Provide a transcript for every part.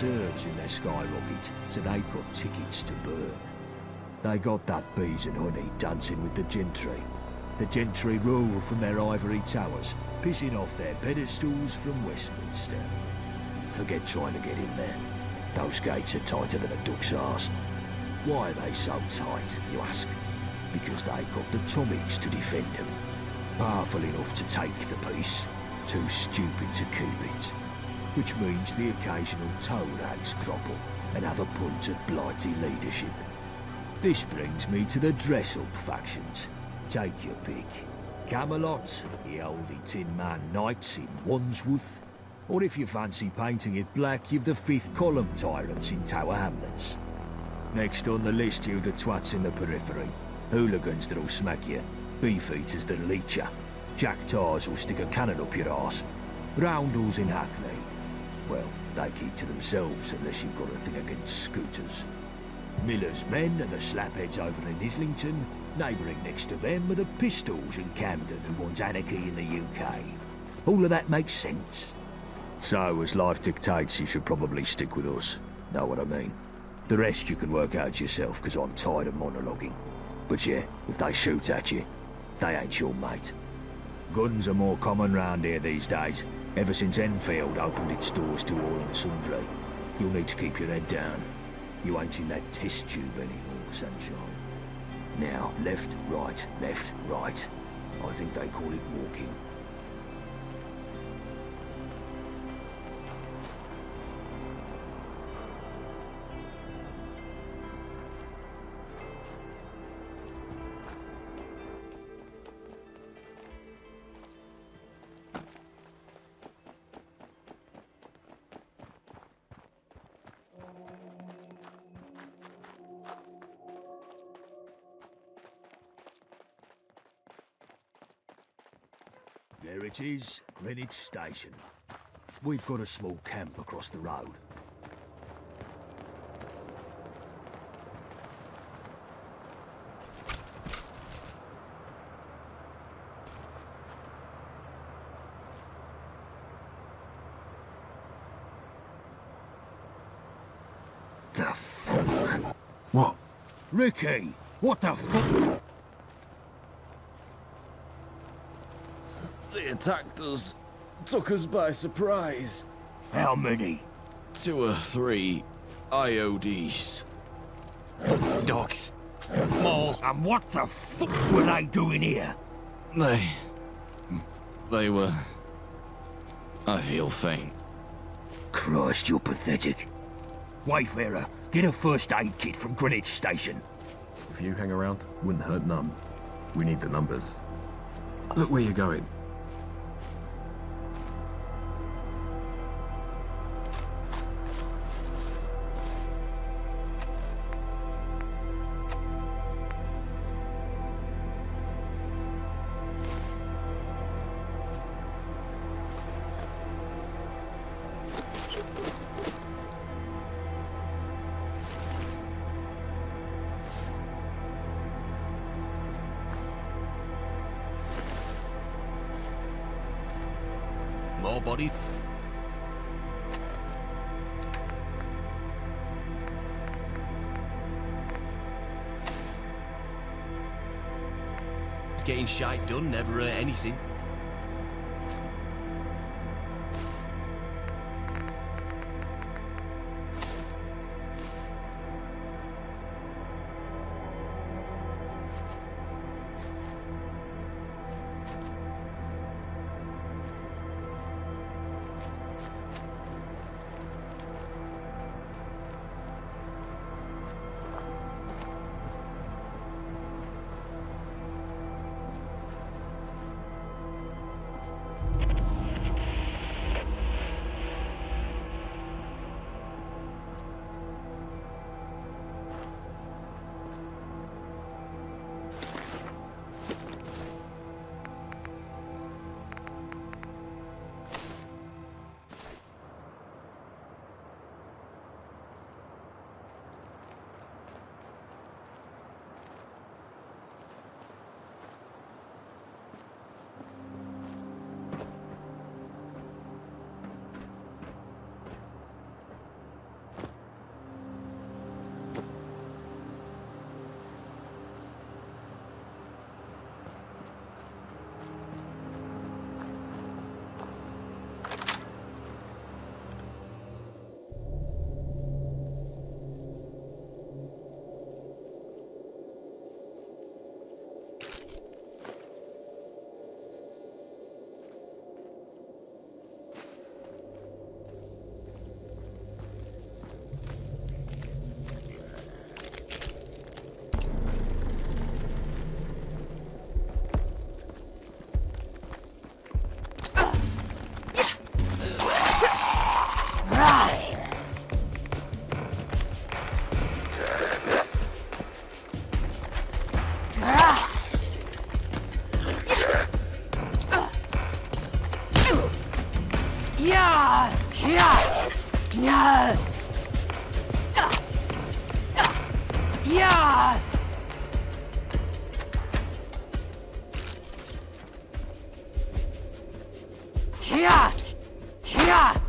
reserves in their skyrocket, so they've got tickets to burn. They got that bees and honey dancing with the gentry. The gentry rule from their ivory towers, pissing off their pedestals from Westminster. Forget trying to get in there. Those gates are tighter than a duck's arse. Why are they so tight, you ask? Because they've got the Tommies to defend them. Powerful enough to take the peace, too stupid to keep it. Which means the occasional toe rags crop up and have a punt at blighty leadership. This brings me to the dress-up factions. Take your pick. Camelot, the oldie Tin Man Knights in Wandsworth, or if you fancy painting it black, you've the Fifth Column Tyrants in Tower Hamlets. Next on the list, you've the twats in the periphery, hooligans that'll smack you, beefeaters that'll eat ya, jack tars will stick a cannon up your arse, roundels in Hackney. Well, they keep to themselves unless you've got a thing against scooters. Miller's men are the slapheads over in Islington. Neighbouring next to them are the Pistols in Camden who want anarchy in the UK. All of that makes sense. So, as life dictates, you should probably stick with us. Know what I mean? The rest you can work out yourself, because I'm tired of monologuing. But yeah, if they shoot at you, they ain't your mate. Guns are more common round here these days, ever since Enfield opened its doors to all and sundry. You'll need to keep your head down. You ain't in that test tube anymore, sunshine. Now, left, right, left, right. I think they call it walking. There it is, Greenwich Station. We've got a small camp across the road. The fuck? What? Ricky, what the fuck? They attacked us. Took us by surprise. How many? 2 or 3 IODs. Dogs. More. And what the fuck were they doing here? They were... I feel faint. Christ, you're pathetic. Wayfarer, get a first aid kit from Greenwich Station. If you hang around, wouldn't hurt none. We need the numbers. Look where you're going. More bodies. It's getting shite done, never hurt anything. Yeah. Yeah. Yeah. Yeah.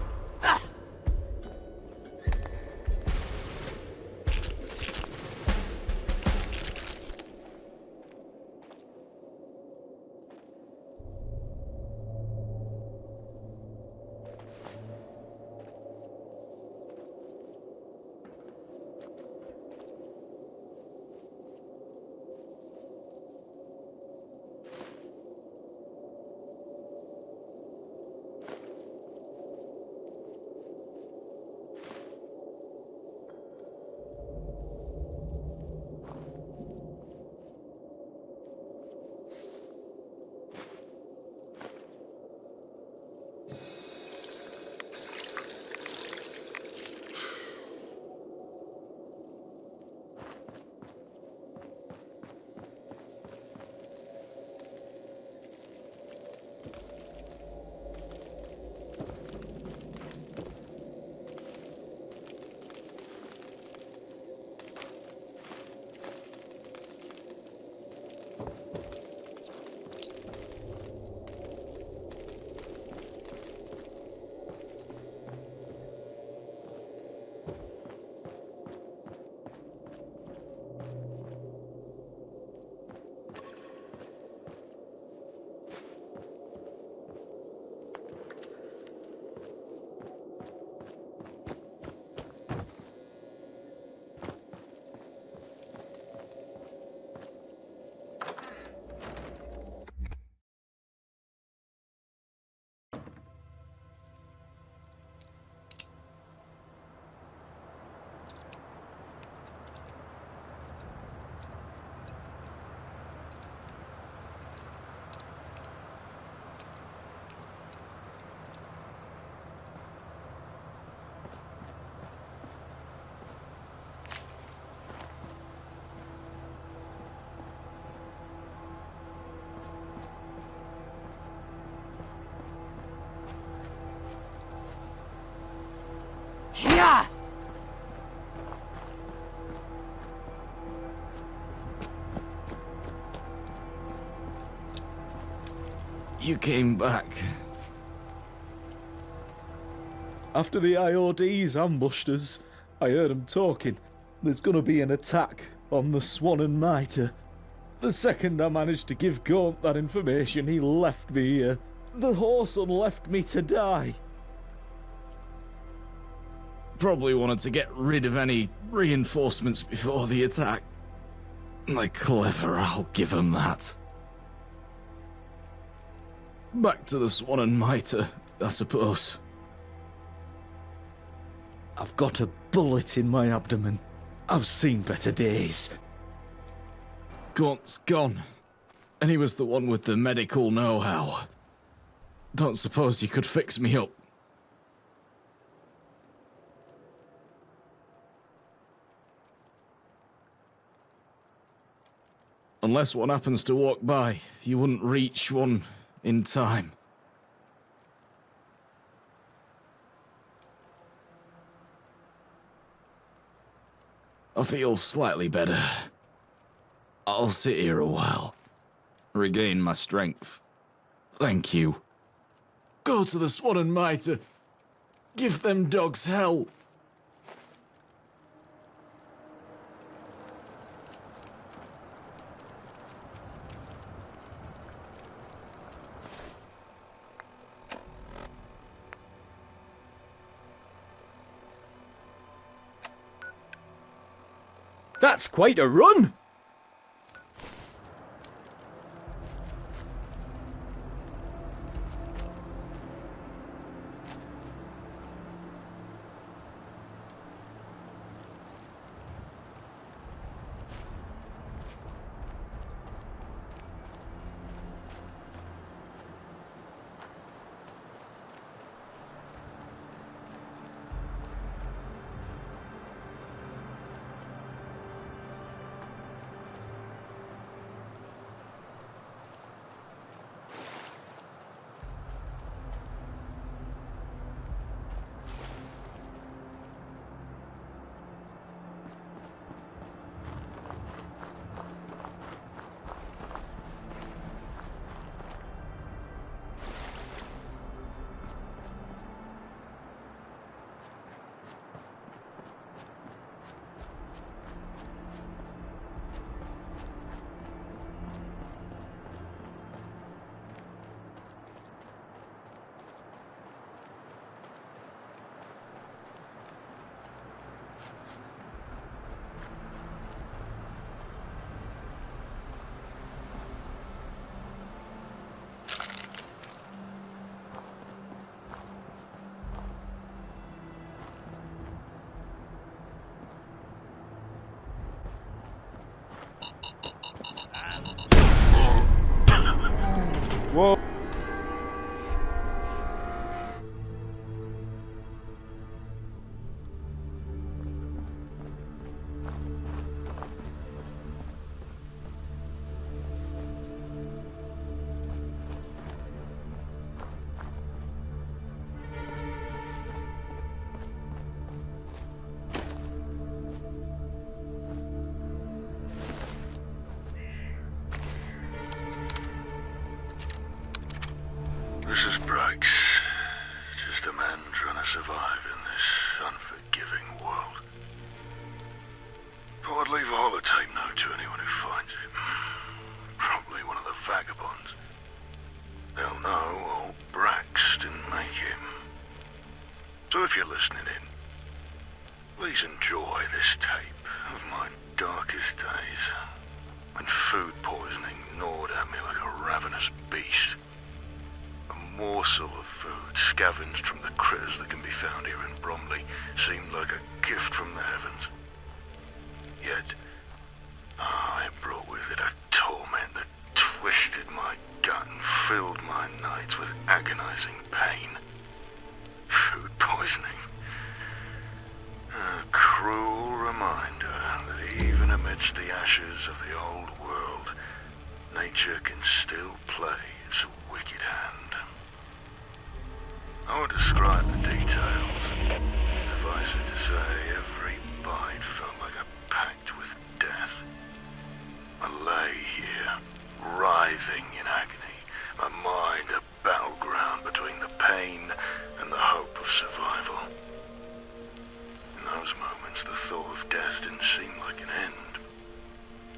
Yeah. You came back. After the IODs ambushed us, I heard them talking. There's gonna be an attack on the Swan and Mitre. The second I managed to give Gaunt that information, he left me here. The whoreson left me to die. Probably wanted to get rid of any reinforcements before the attack. They're clever, I'll give them that. Back to the Swan and Mitre, I suppose. I've got a bullet in my abdomen. I've seen better days. Gaunt's gone. And he was the one with the medical know-how. Don't suppose you could fix me up. Unless one happens to walk by, you wouldn't reach one in time. I feel slightly better. I'll sit here a while. Regain my strength. Thank you. Go to the Swan and Mitre. Give them dogs hell. That's quite a run! Whoa. This is Briggs. Just a man trying to survive in this unforgiving world. Thought I'd leave a holotape note to anyone who finds it. Probably one of the Vagabonds. They'll know old Brax didn't make him. So if you're listening in, please enjoy this tape of my darkest days, when food poisoning gnawed at me like a ravenous beast. A morsel of food scavenged from the critters that can be found here in Bromley seemed like a gift from the heavens. Yet, it brought with it a torment that twisted my gut and filled my nights with agonizing pain. Food poisoning. A cruel reminder that even amidst the ashes of the old world, nature can still play its wicked hand. I won't describe the details. Suffice it to say, every bite felt like a pact with death. I lay here, writhing in agony, my mind a battleground between the pain and the hope of survival. In those moments, the thought of death didn't seem like an end,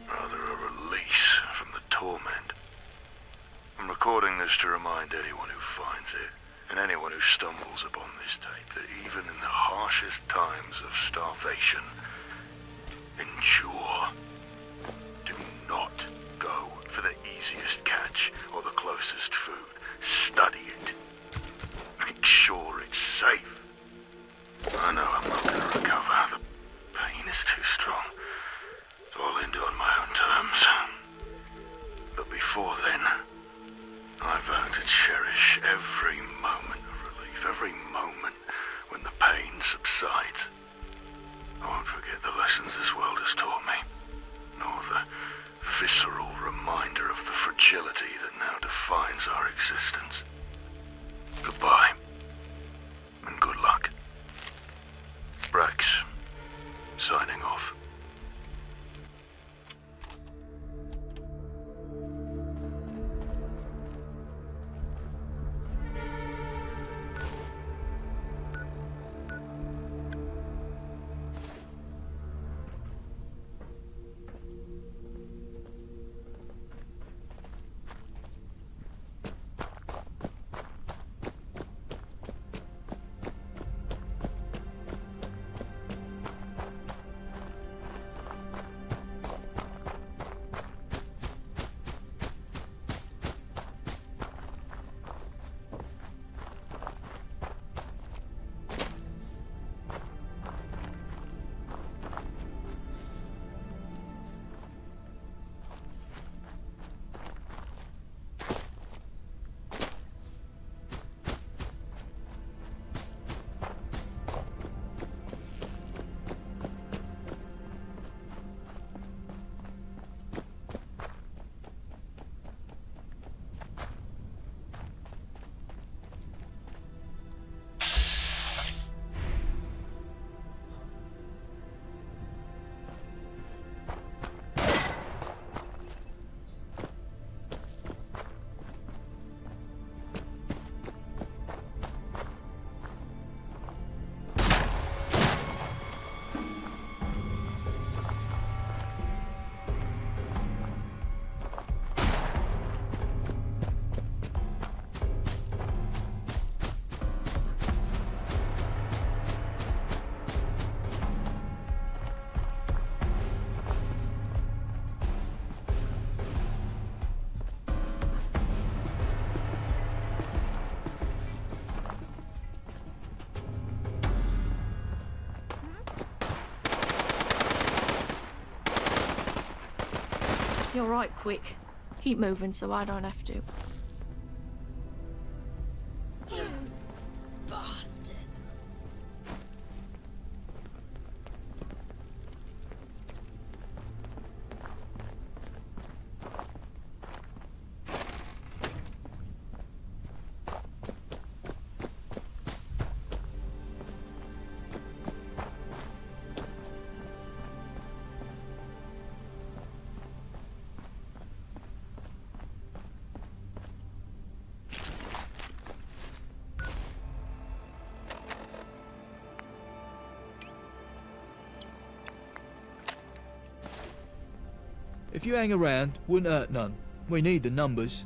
rather a release from the torment. I'm recording this to remind anyone who finds it, and anyone who stumbles upon this tape, that even in the harshest times of starvation, endure. Do not go for the easiest catch or the closest food. Study it. Make sure it's safe. I know I'm not going to recover. The pain is too strong, so I'll end it on my own terms. But before then, I vow to cherish every moment of relief, every moment when the pain subsides. I won't forget the lessons this world has taught me, nor the visceral reminder of the fragility that now defines our existence. Goodbye, and good luck. Brax, signing off. You're right, quick. Keep moving so I don't have to. If you hang around, wouldn't hurt none. We need the numbers.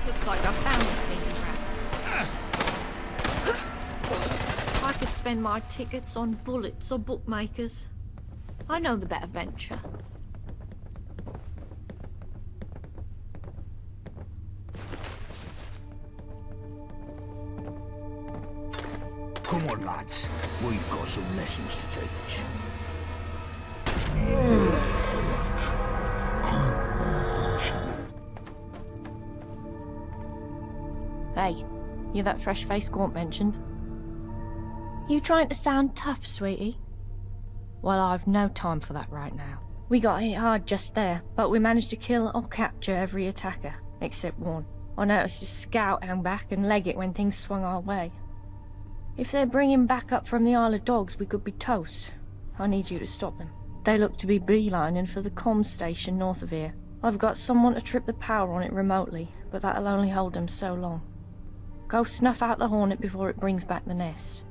Looks like I found a sneaking trap. I could spend my tickets on bullets or bookmakers. I know the better venture. Come on, lads. We've got some lessons to teach. Hey, you that fresh face Gaunt mentioned? You trying to sound tough, sweetie? Well, I've no time for that right now. We got hit hard just there, but we managed to kill or capture every attacker, except one. I noticed a scout hang back and leg it when things swung our way. If they're bringing back up from the Isle of Dogs, we could be toast. I need you to stop them. They look to be beelining for the comms station north of here. I've got someone to trip the power on it remotely, but that'll only hold them so long. Go snuff out the Hornet before it brings back the nest.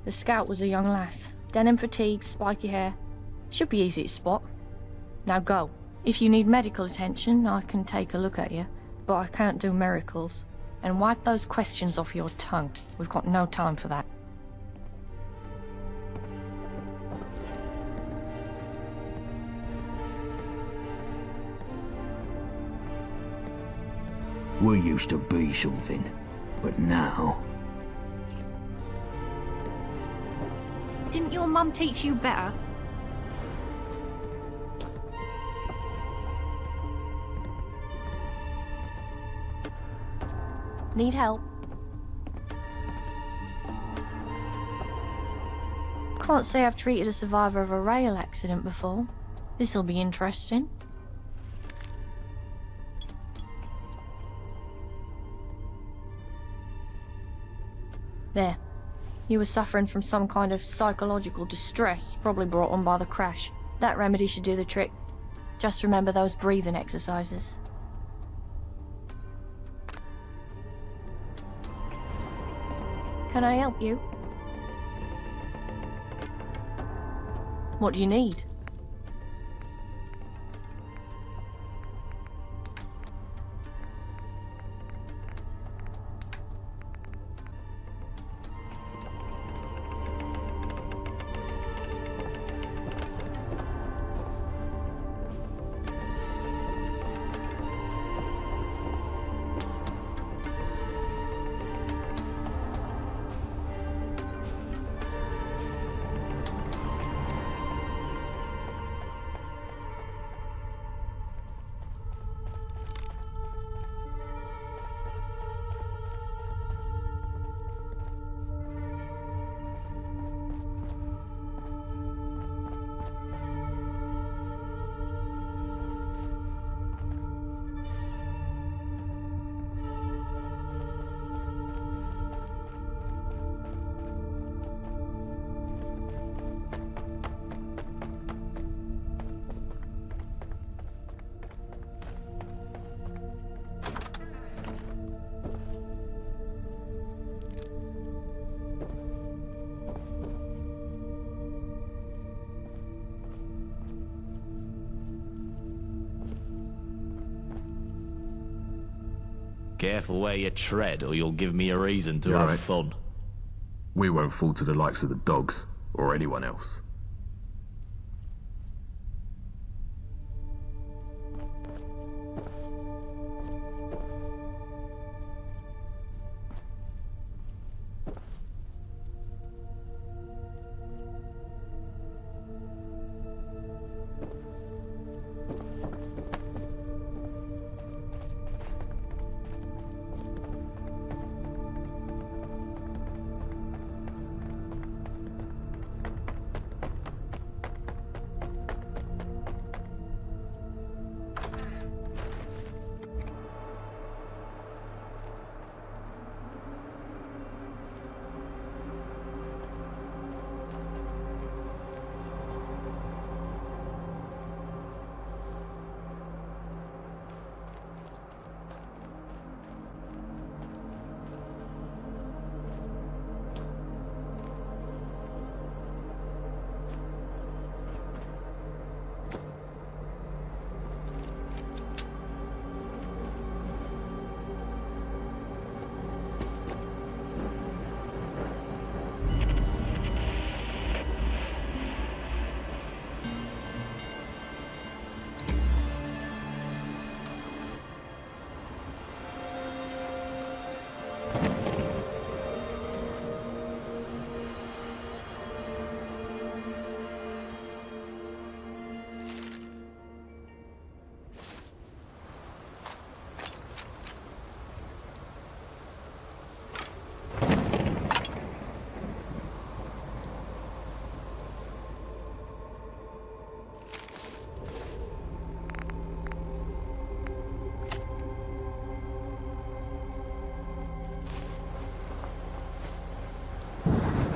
The scout was a young lass. Denim fatigues, spiky hair. Should be easy to spot. Now go. If you need medical attention, I can take a look at you, but I can't do miracles. And wipe those questions off your tongue. We've got no time for that. We used to be something, but now... Didn't your mum teach you better? Need help? Can't say I've treated a survivor of a rail accident before. This'll be interesting. There. You were suffering from some kind of psychological distress, probably brought on by the crash. That remedy should do the trick. Just remember those breathing exercises. Can I help you? What do you need? Careful where you tread, or you'll give me a reason to You have alright? fun. We won't fall to the likes of the dogs, or anyone else.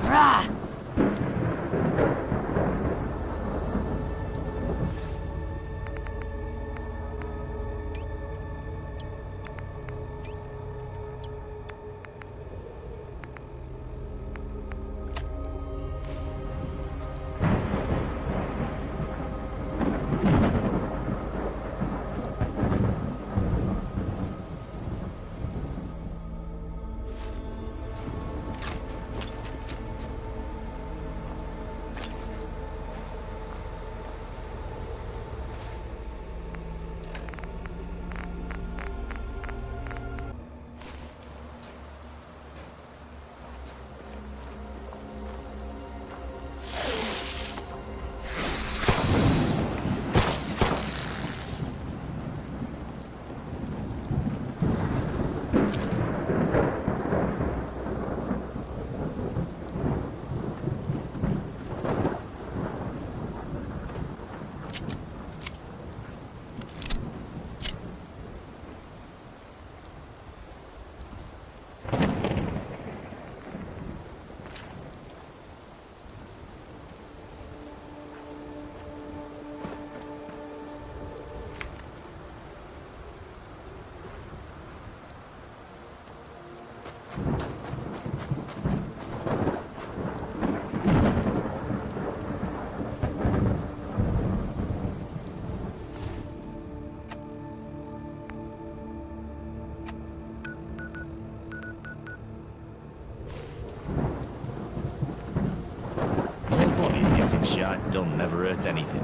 Rah! Shot don't never hurt anything.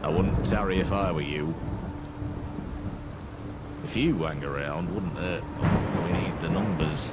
I wouldn't tarry if I were you. If you hang around, wouldn't hurt. We need the numbers.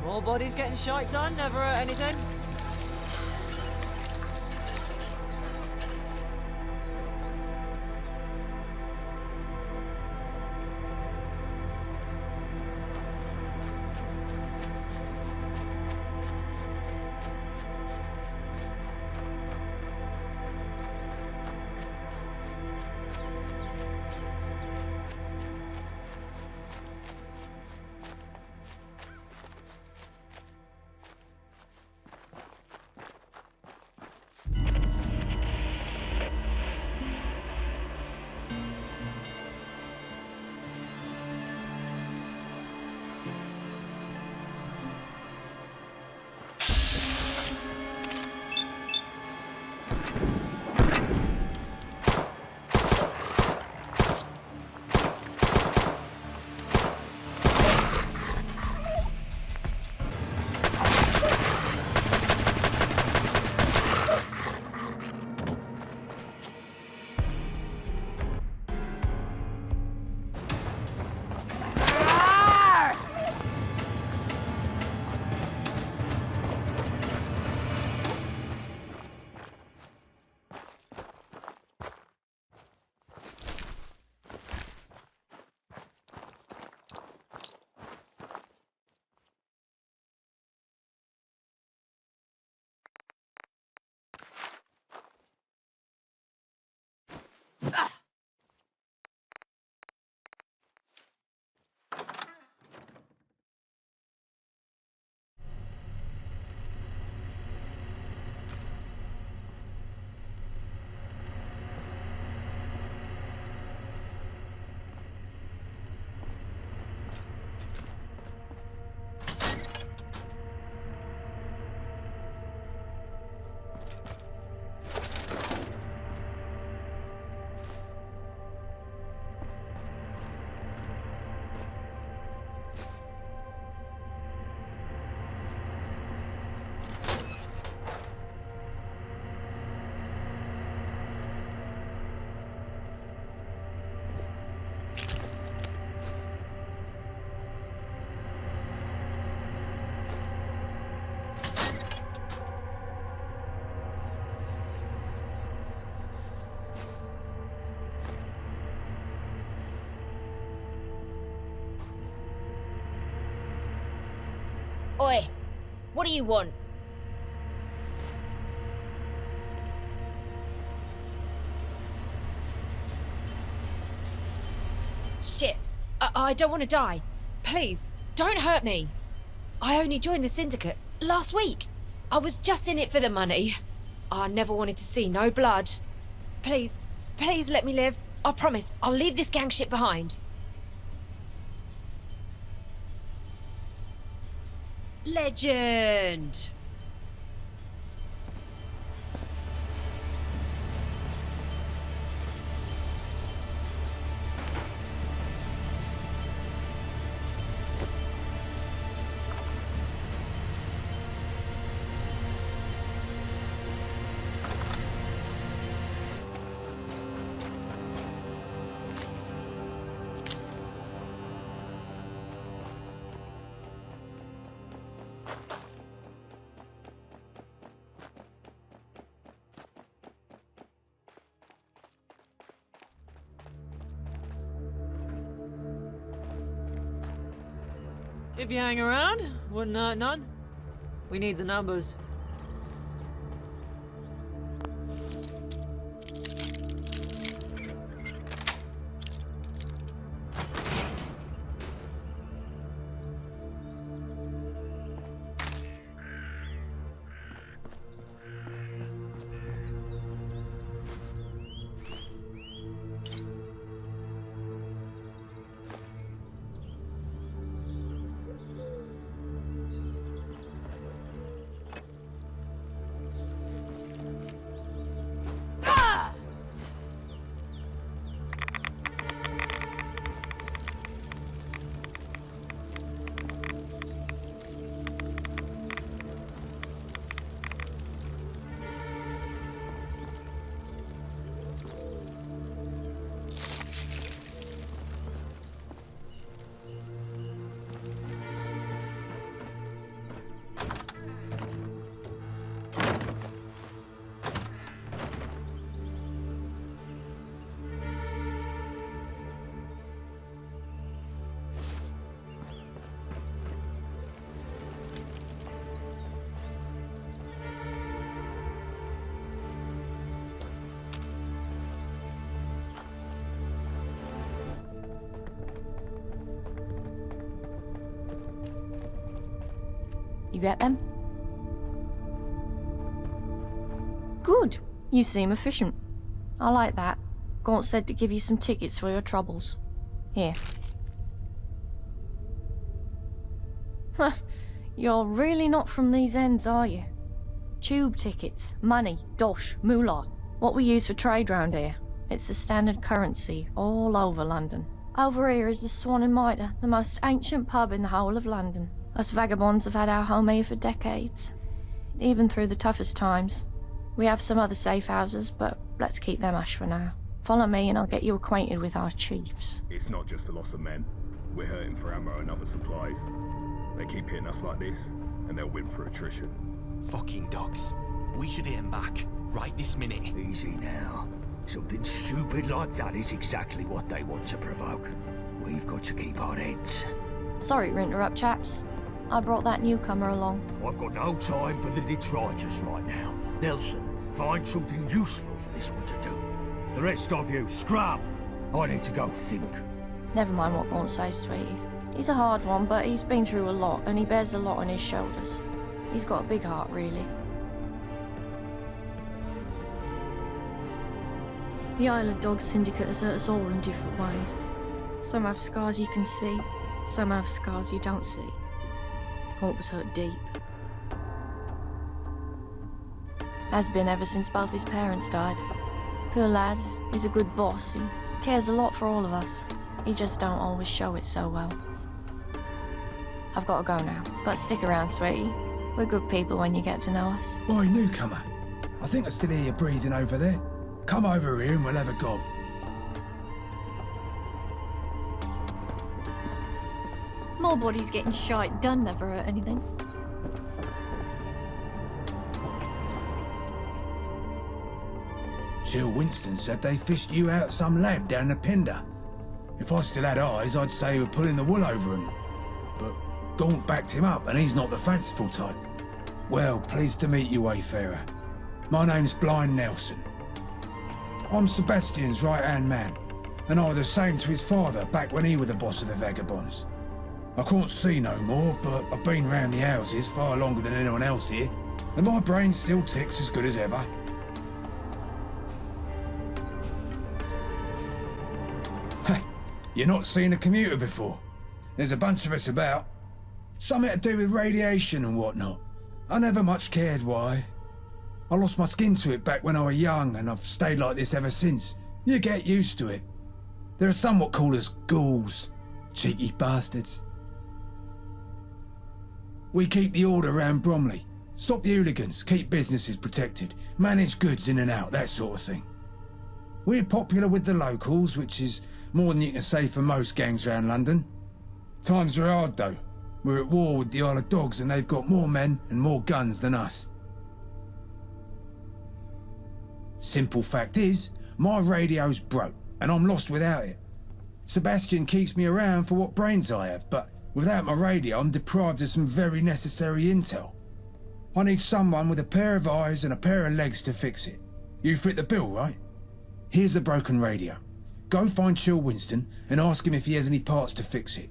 More bodies getting shite done, never hurt anything. Oi, what do you want? Shit, I don't want to die. Please, don't hurt me. I only joined the syndicate last week. I was just in it for the money. I never wanted to see no blood. Please, please let me live. I promise, I'll leave this gang shit behind. Legend! If you hang around, wouldn't hurt none. We need the numbers. You get them? Good. You seem efficient. I like that. Gaunt said to give you some tickets for your troubles. Here. You're really not from these ends, are you? Tube tickets, money, dosh, moolah. What we use for trade round here. It's the standard currency all over London. Over here is the Swan and Mitre, the most ancient pub in the whole of London. Us vagabonds have had our home here for decades, even through the toughest times. We have some other safe houses, but let's keep them hush for now. Follow me and I'll get you acquainted with our chiefs. It's not just the loss of men. We're hurting for ammo and other supplies. They keep hitting us like this, and they'll win for attrition. Fucking dogs. We should hit them back, right this minute. Easy now. Something stupid like that is exactly what they want to provoke. We've got to keep our heads. Sorry to interrupt, chaps. I brought that newcomer along. I've got no time for the detritus right now. Nelson, find something useful for this one to do. The rest of you, scrap! I need to go think. Never mind what Gaunt says, sweetie. He's a hard one, but he's been through a lot, and he bears a lot on his shoulders. He's got a big heart, really. The Island Dog Syndicate has hurt us all in different ways. Some have scars you can see, some have scars you don't see. Gaunt was hurt deep. Has been ever since both his parents died. Poor lad, he's a good boss, he cares a lot for all of us. He just don't always show it so well. I've got to go now, but stick around, sweetie. We're good people when you get to know us. Boy, newcomer. I think I still hear you breathing over there. Come over here and we'll have a gob. More bodies getting shite done never hurt anything. Jill Winston said they fished you out some lad down the Pender. If I still had eyes, I'd say you were pulling the wool over him. But Gaunt backed him up, and he's not the fanciful type. Well, pleased to meet you, Wayfarer. My name's Blind Nelson. I'm Sebastian's right-hand man, and I was the same to his father back when he was the boss of the Vagabonds. I can't see no more, but I've been round the houses far longer than anyone else here, and my brain still ticks as good as ever. You're not seen a commuter before. There's a bunch of us about. Something to do with radiation and whatnot. I never much cared why. I lost my skin to it back when I was young, and I've stayed like this ever since. You get used to it. There are some what call us ghouls. Cheeky bastards. We keep the order around Bromley. Stop the hooligans, keep businesses protected, manage goods in and out, that sort of thing. We're popular with the locals, which is more than you can say for most gangs around London. Times are hard though. We're at war with the Isle of Dogs, and they've got more men and more guns than us. Simple fact is, my radio's broke, and I'm lost without it. Sebastian keeps me around for what brains I have, but without my radio I'm deprived of some very necessary intel. I need someone with a pair of eyes and a pair of legs to fix it. You fit the bill, right? Here's the broken radio. Go find Chill Winston and ask him if he has any parts to fix it.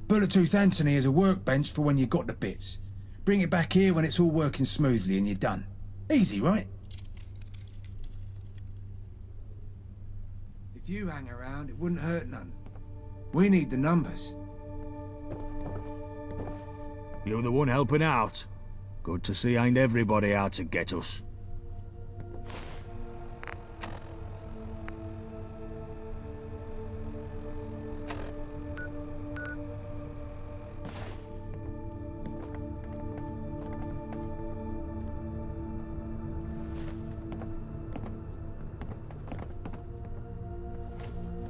Bullet-Tooth Anthony has a workbench for when you got the bits. Bring it back here when it's all working smoothly and you're done. Easy, right? If you hang around, it wouldn't hurt none. We need the numbers. You're the one helping out. Good to see ain't everybody out to get us.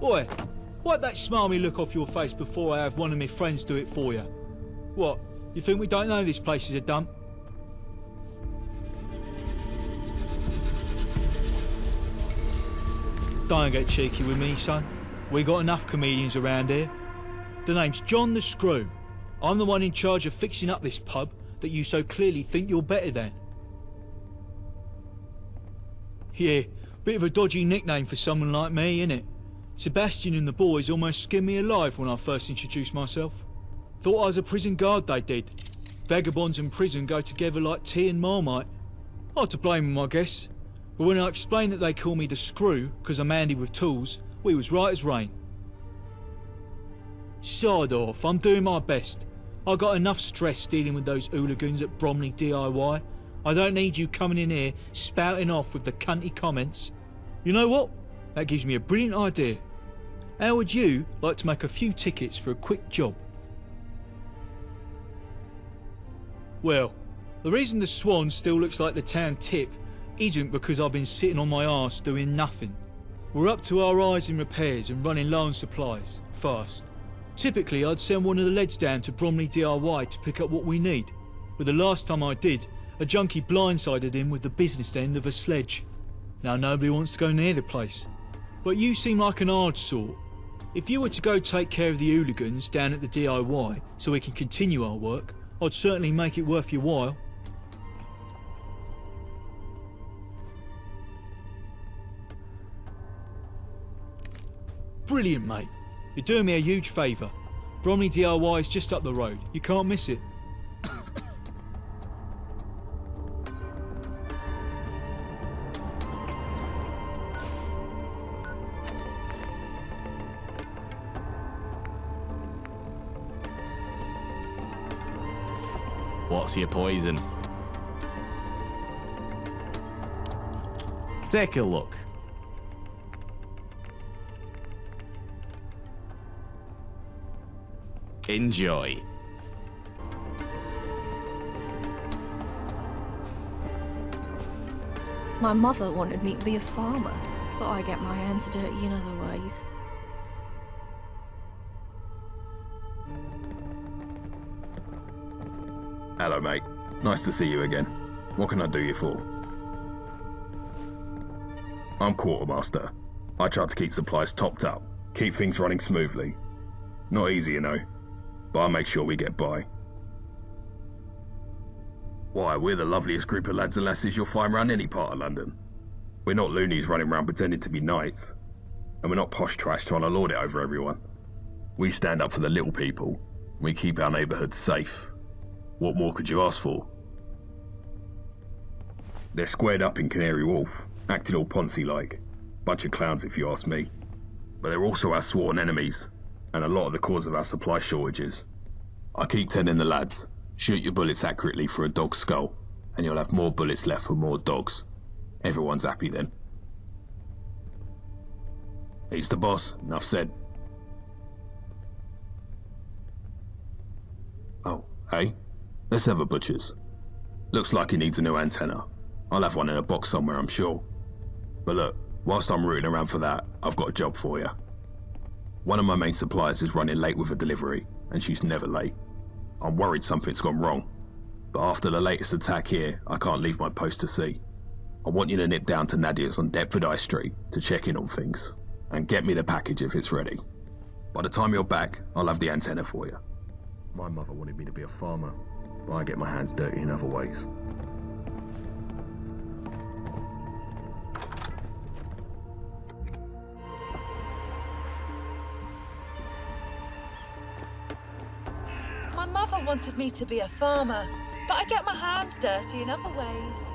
Boy, wipe that smarmy look off your face before I have one of my friends do it for you. What, you think we don't know this place is a dump? Don't get cheeky with me, son. We got enough comedians around here. The name's John the Screw. I'm the one in charge of fixing up this pub that you so clearly think you're better than. Yeah, bit of a dodgy nickname for someone like me, innit? Sebastian and the boys almost skinned me alive when I first introduced myself. Thought I was a prison guard, they did. Vagabonds and prison go together like tea and Marmite. Hard to blame them, I guess. But when I explained that they call me the Screw because I'm handy with tools, we was right as rain. Sod off, I'm doing my best. I got enough stress dealing with those hooligans at Bromley DIY. I don't need you coming in here spouting off with the cunty comments. You know what? That gives me a brilliant idea. How would you like to make a few tickets for a quick job? Well, the reason the Swan still looks like the town tip isn't because I've been sitting on my arse doing nothing. We're up to our eyes in repairs and running low on supplies, fast. Typically I'd send one of the leads down to Bromley DIY to pick up what we need, but the last time I did, a junkie blindsided him with the business end of a sledge. Now nobody wants to go near the place. But you seem like an hard sort. If you were to go take care of the hooligans down at the DIY so we can continue our work, I'd certainly make it worth your while. Brilliant, mate. You're doing me a huge favour. Bromley DIY is just up the road. You can't miss it. What's your poison? Take a look. Enjoy. My mother wanted me to be a farmer, but I get my hands dirty in other ways. Hello, mate. Nice to see you again. What can I do you for? I'm Quartermaster. I try to keep supplies topped up, keep things running smoothly. Not easy, you know. but I'll make sure we get by. Why, we're the loveliest group of lads and lasses you'll find around any part of London. We're not loonies running around pretending to be knights. And we're not posh trash trying to lord it over everyone. We stand up for the little people. We keep our neighbourhoods safe. What more could you ask for? They're squared up in Canary Wharf, acting all Ponzi-like. Bunch of clowns if you ask me. But they're also our sworn enemies, and a lot of the cause of our supply shortages. I keep telling the lads, shoot your bullets accurately for a dog's skull, and you'll have more bullets left for more dogs. Everyone's happy then. He's the boss, enough said. Oh, hey? Let's have a butcher's. Looks like he needs a new antenna. I'll have one in a box somewhere, I'm sure. But look, whilst I'm rooting around for that, I've got a job for you. One of my main suppliers is running late with a delivery, and she's never late. I'm worried something's gone wrong. But after the latest attack here, I can't leave my post to sea. I want you to nip down to Nadia's on Deptford High Street to check in on things, and get me the package if it's ready. By the time you're back, I'll have the antenna for you. My mother wanted me to be a farmer, but I get my hands dirty in other ways. My mother wanted me to be a farmer, but I get my hands dirty in other ways.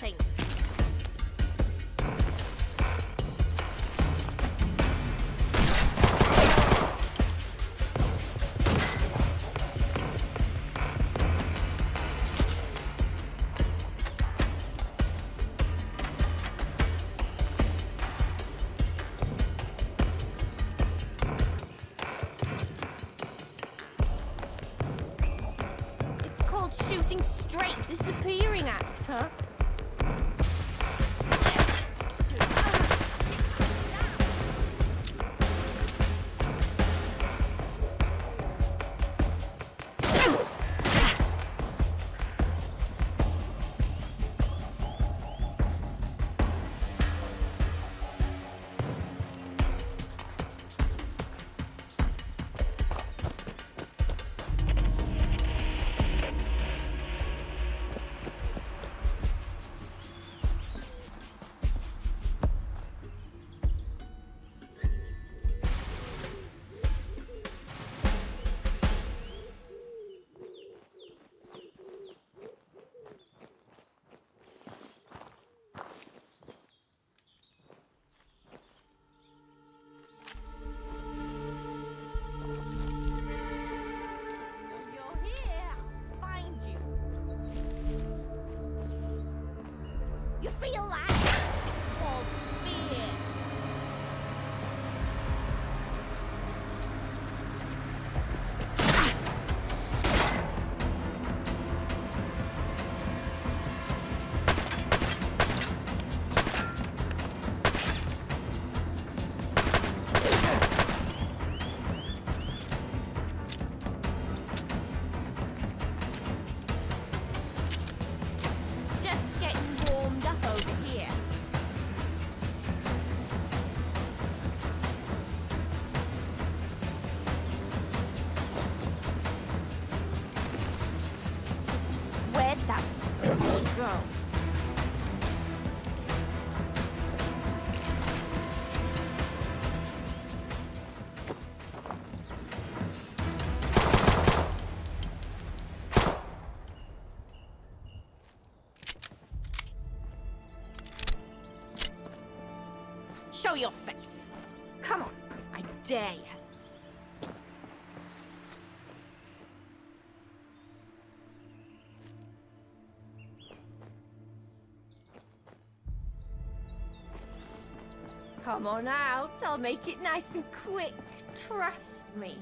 nothing. It's called shooting straight, disappearing actor. You feel that? It's called fear. Just getting warmed up over here. Where'd that bitch go? Show your face. Come on, I dare you. Come on out, I'll make it nice and quick. Trust me.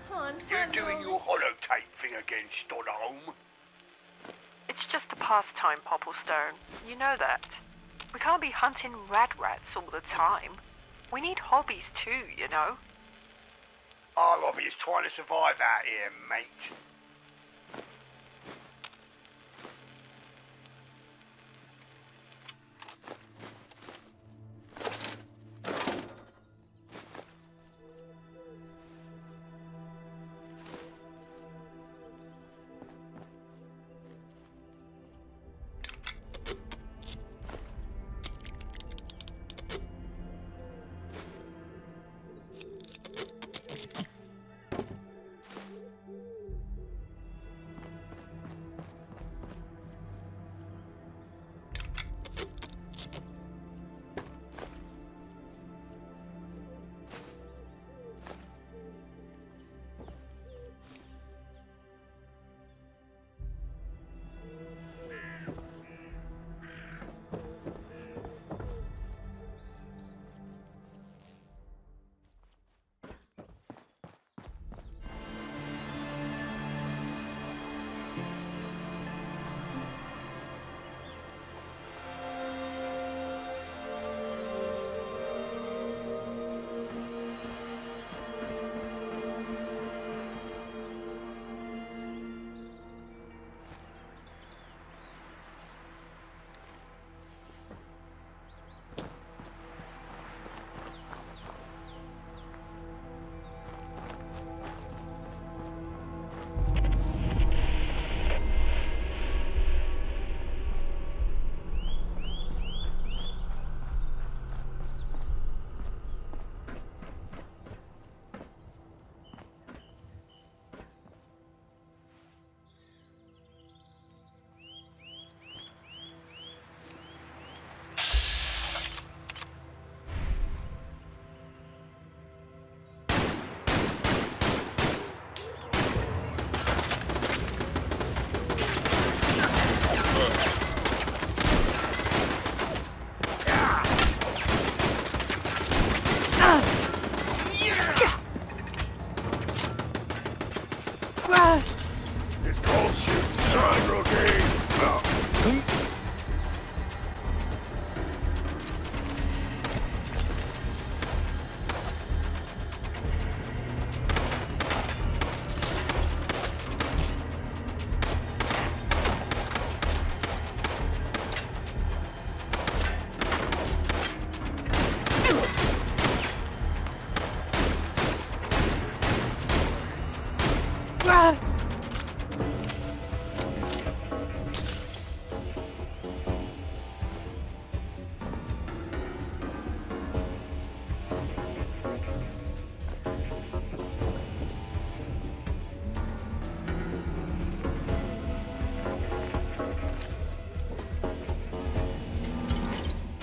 Can't You're handle doing your holotape thing again, Stodholm. It's just a pastime, Popplestone. You know that. We can't be hunting rats all the time. We need hobbies too, you know? Our hobby is trying to survive out here, mate.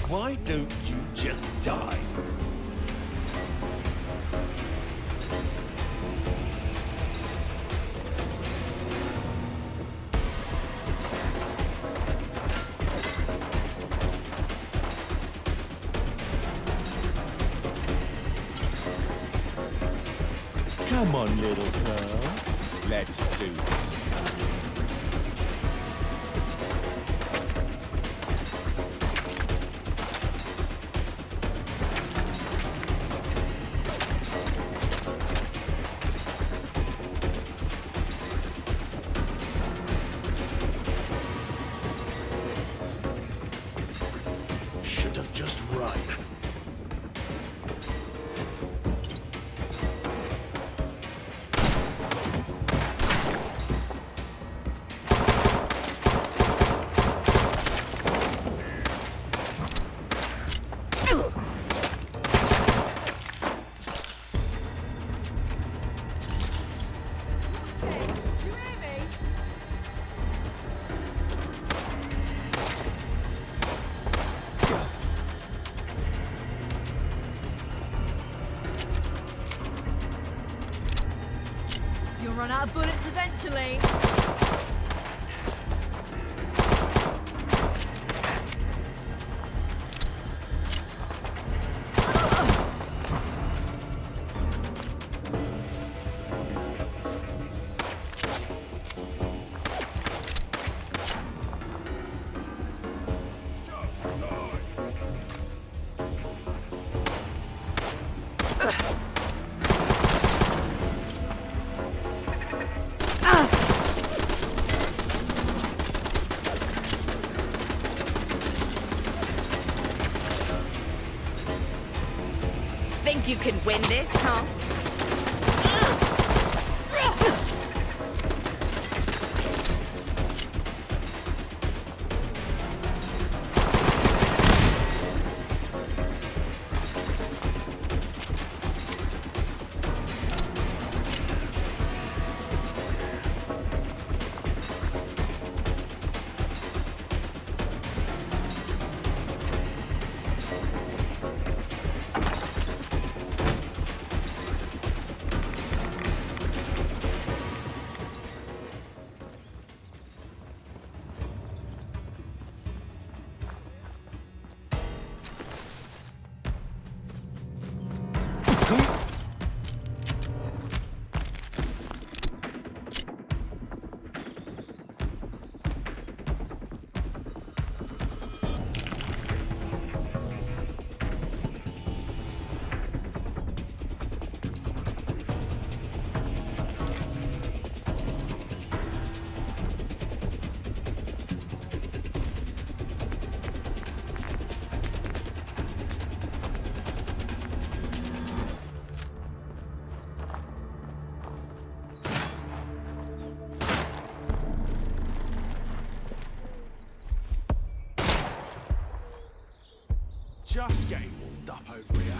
Why don't you just die? Come on, little girl. Let's do this. Should have just run. You'll run out of bullets eventually. Think you can win this, huh? Just getting warmed up over here.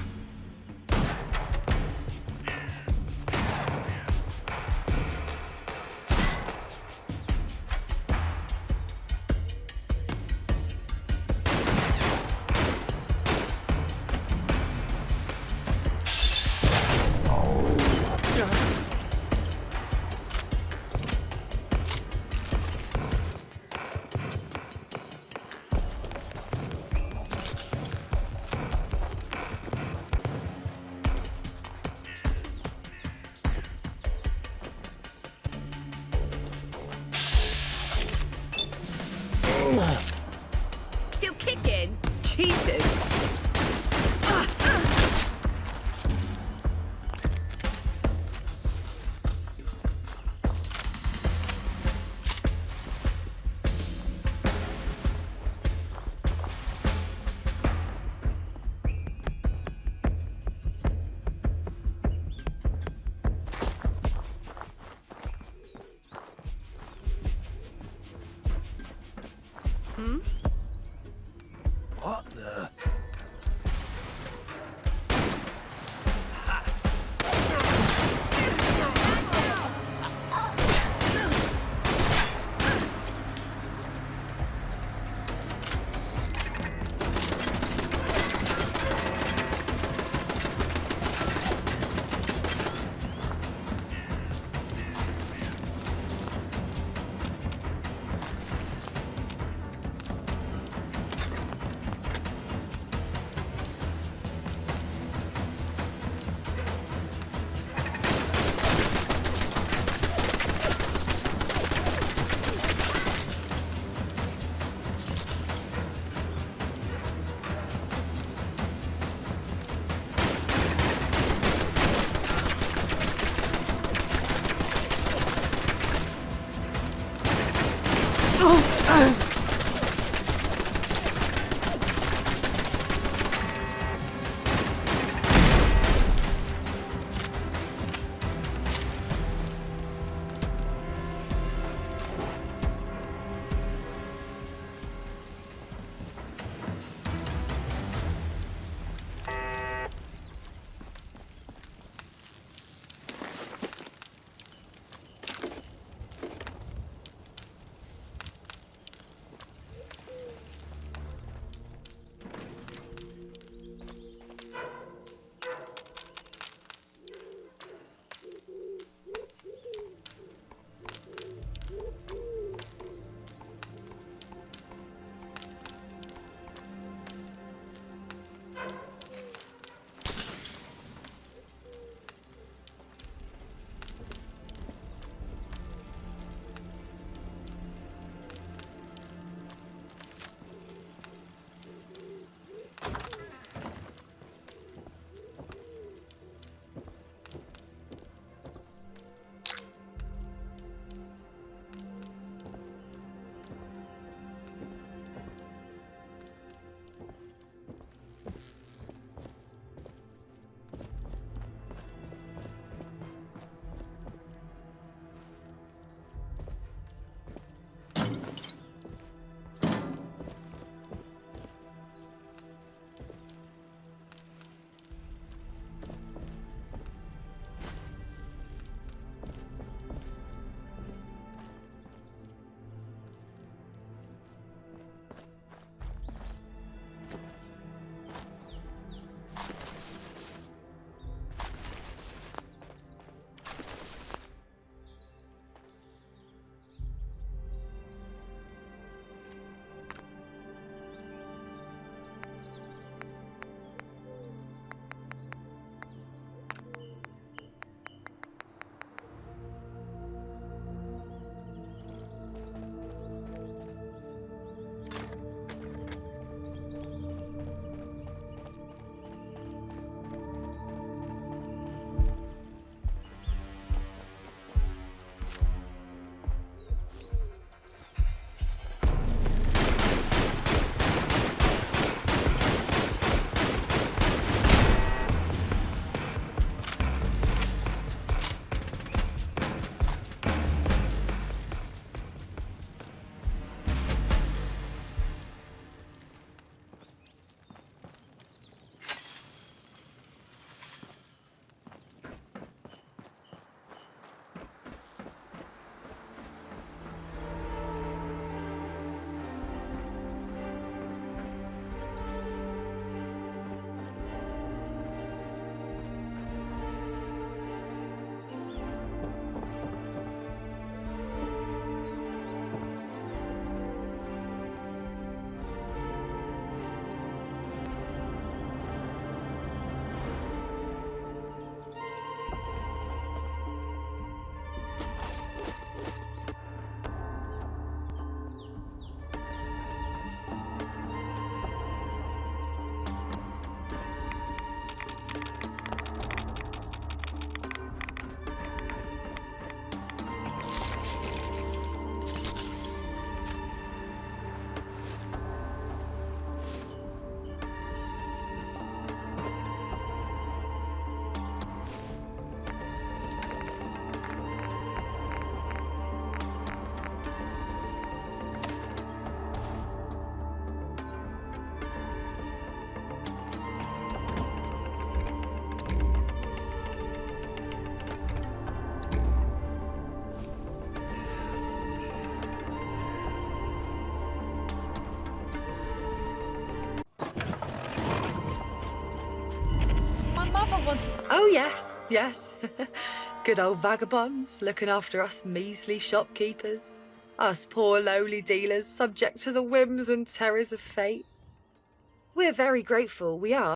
Still kicking? Jesus. mother wanted... Oh, yes, yes. Good old vagabonds, looking after us measly shopkeepers. Us poor lowly dealers, subject to the whims and terrors of fate. We're very grateful, we are.